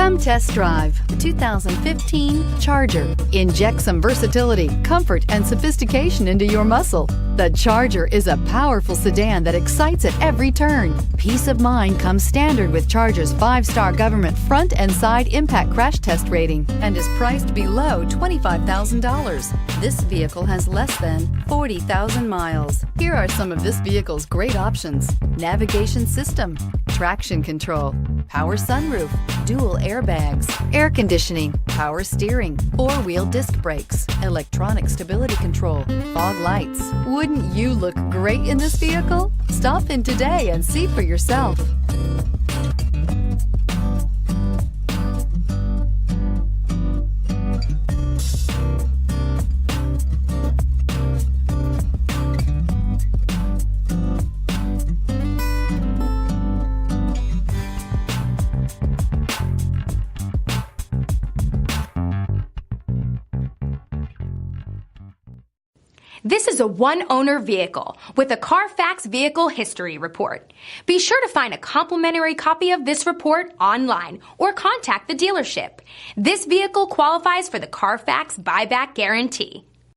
Come test drive the 2015 Charger. Inject some versatility, comfort, and sophistication into your muscle. The Charger is a powerful sedan that excites at every turn. Peace of mind comes standard with Charger's 5-star government front and side impact crash test rating and is priced below $25,000. This vehicle has less than 40,000 miles. Here are some of this vehicle's great options: navigation system, traction control, power sunroof, dual airbags, air conditioning, power steering, 4-wheel disc brakes, electronic stability control, fog lights. Wouldn't you look great in this vehicle? Stop in today and see for yourself. This is a one-owner vehicle with a Carfax Vehicle History Report. Be sure to find a complimentary copy of this report online or contact the dealership. This vehicle qualifies for the Carfax Buyback Guarantee.